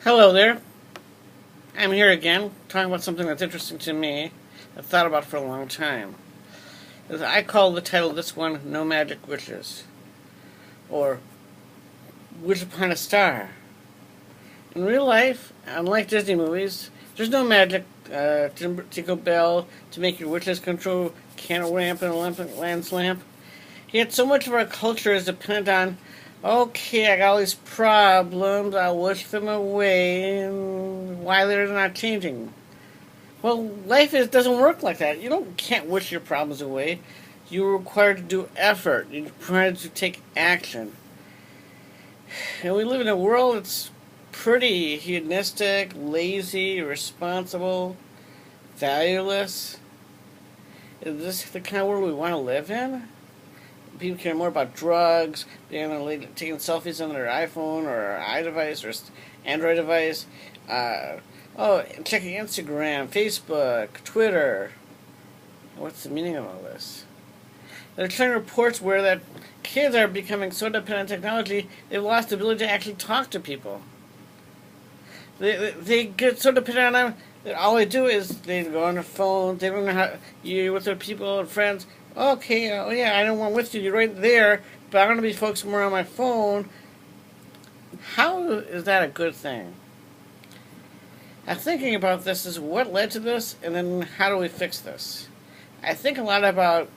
Hello there. I'm here again, talking about something that's interesting to me, I've thought about for a long time. I call the title of this one No Magic Wishes, or Wish Upon a Star. In real life, unlike Disney movies, there's no magic to Tinker Bell to make your wishes come true, can't ramp and a land slamp. Yet so much of our culture is dependent on, okay, I got all these problems, I'll wish them away, and why they're not changing. Well, doesn't work like that. Can't wish your problems away. You're required to do effort. You're required to take action. And we live in a world that's pretty hedonistic, lazy, irresponsible, valueless. Is this the kind of world we want to live in? People care more about drugs, taking selfies on their iPhone or iDevice or Android device. Checking Instagram, Facebook, Twitter. What's the meaning of all this? They're showing reports where that kids are becoming so dependent on technology they've lost the ability to actually talk to people. They get so dependent on them that all they do is they go on their phone. They don't know how you're with their people and friends. Okay, yeah, I don't want with you. You're right there, but I'm going to be focused more on my phone. How is that a good thing? I'm thinking about this is what led to this, and then how do we fix this? I think a lot about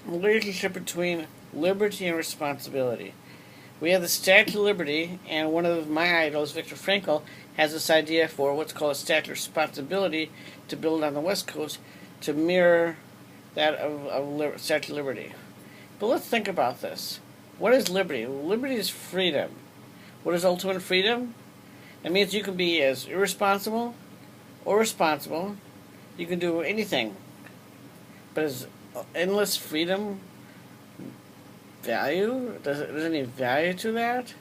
the relationship between liberty and responsibility. We have the Statue of Liberty, and one of my idols, Viktor Frankl, has this idea for what's called a Statue of Responsibility to build on the West Coast to mirror that of Statue of Liberty. But let's think about this. What is liberty? Liberty is freedom. What is ultimate freedom? That means you can be as irresponsible or responsible. You can do anything. But is endless freedom value? Is there any value to that?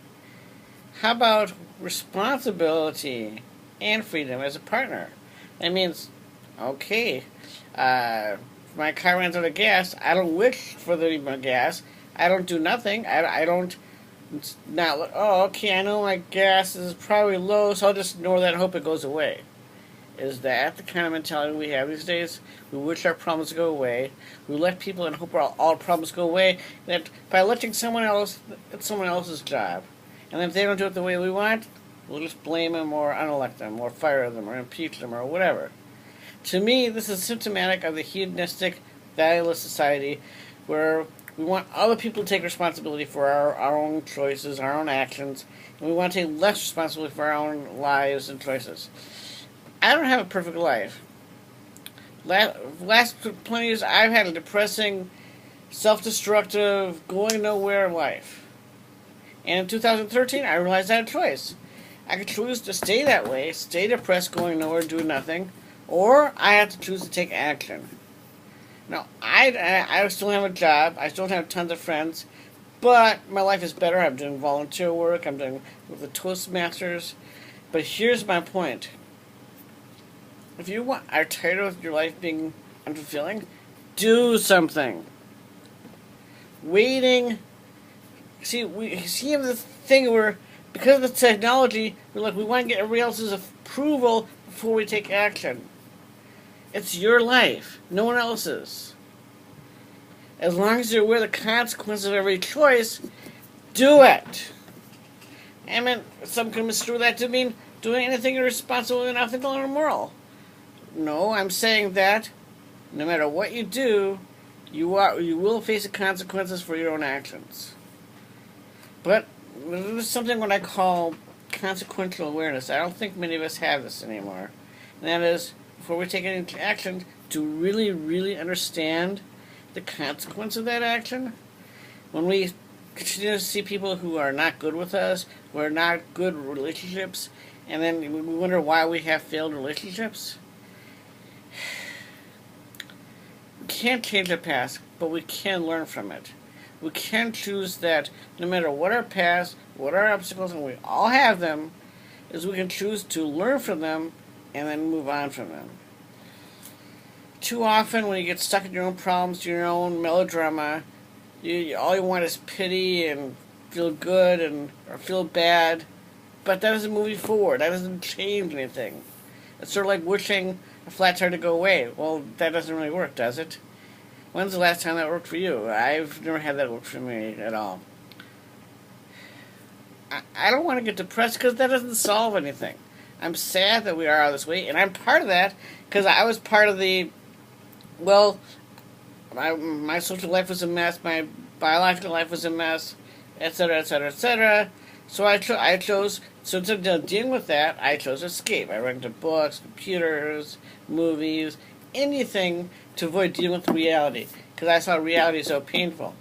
How about responsibility and freedom as a partner? That means, okay, if my car runs out of gas, I don't wish for the gas. I don't do nothing. I don't not, okay, I know my gas is probably low, so I'll just ignore that and hope it goes away. Is that the kind of mentality we have these days? We wish our problems go away. We let people and hope all problems go away. That by letting someone else, it's someone else's job. And if they don't do it the way we want, we'll just blame them or unelect them or fire them or impeach them or whatever. To me, this is symptomatic of the hedonistic, valueless society where we want other people to take responsibility for our own choices, our own actions, and we want to take less responsibility for our own lives and choices. I don't have a perfect life. Last 20 years, I've had a depressing, self-destructive, going nowhere life. And in 2013, I realized I had a choice. I could choose to stay that way, stay depressed, going nowhere, do nothing, or I have to choose to take action. Now, I still have a job, I still have tons of friends, but my life is better. I'm doing volunteer work, I'm doing with the Toastmasters. But here's my point. If you are tired of your life being unfulfilling, do something. Waiting. We have this thing where, because of the technology, we want to get everybody else's approval before we take action. It's your life, no one else's. As long as you're aware of the consequences of every choice, do it. I mean, some can misconstrue that to mean doing anything irresponsible and ethical or immoral. No, I'm saying that no matter what you do, you will face the consequences for your own actions. But there's something what I call consequential awareness. I don't think many of us have this anymore. And that is, before we take any action, to really, really understand the consequence of that action. When we continue to see people who are not good with us, who are not good relationships, and then we wonder why we have failed relationships. We can't change the past, but we can learn from it. We can choose that no matter what our past, what our obstacles, and we all have them, is we can choose to learn from them and then move on from them. Too often when you get stuck in your own problems, your own melodrama, all you want is pity and feel good or feel bad. But that doesn't move you forward. That doesn't change anything. It's sort of like wishing a flat tire to go away. Well, that doesn't really work, does it? When's the last time that worked for you? I've never had that work for me at all. I don't want to get depressed because that doesn't solve anything. I'm sad that we are this way, and I'm part of that because I was part of the, well, my social life was a mess, my biological life was a mess, etc., etc., etc. So I chose, so instead of dealing with that, I chose escape. I read into books, computers, movies, anything to avoid dealing with reality, because I saw reality so painful.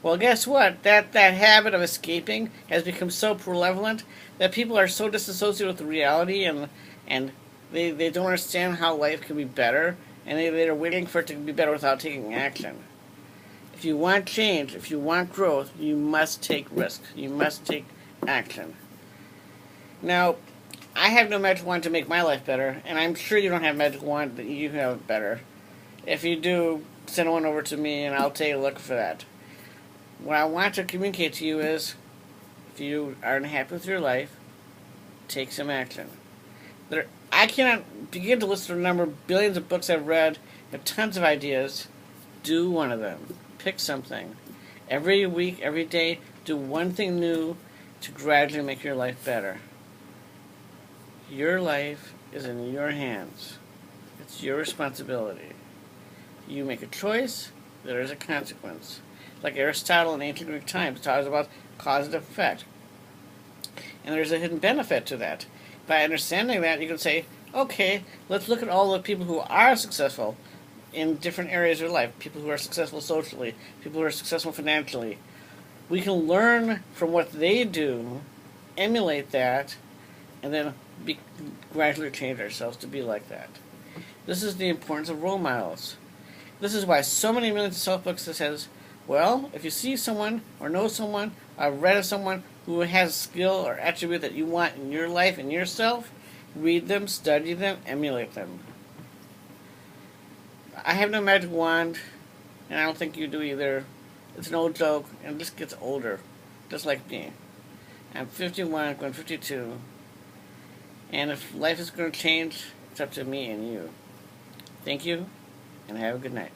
Well, guess what? That habit of escaping has become so prevalent that people are so disassociated with reality, and they don't understand how life can be better, and they're waiting for it to be better without taking action. If you want change, if you want growth, you must take risks. You must take action. Now, I have no magic wand to make my life better, and I'm sure you don't have a magic wand that you have it better. If you do, send one over to me, and I'll take a look for that. What I want to communicate to you is, if you are unhappy with your life, take some action. I cannot begin to list the number of billions of books I've read, have tons of ideas. Do one of them. Pick something. Every week, every day, do one thing new to gradually make your life better. Your life is in your hands. It's your responsibility. You make a choice, there is a consequence. Like Aristotle in ancient Greek times talks about cause and effect. And there's a hidden benefit to that. By understanding that, you can say, okay, let's look at all the people who are successful in different areas of life. People who are successful socially, people who are successful financially. We can learn from what they do, emulate that, and then gradually change ourselves to be like that. This is the importance of role models. This is why so many millions of self-books that says, well, if you see someone or know someone or read of someone who has a skill or attribute that you want in your life and yourself, read them, study them, emulate them. I have no magic wand, and I don't think you do either. It's an old joke, and it just gets older, just like me. I'm 51, going 52, and if life is going to change, it's up to me and you. Thank you, and have a good night.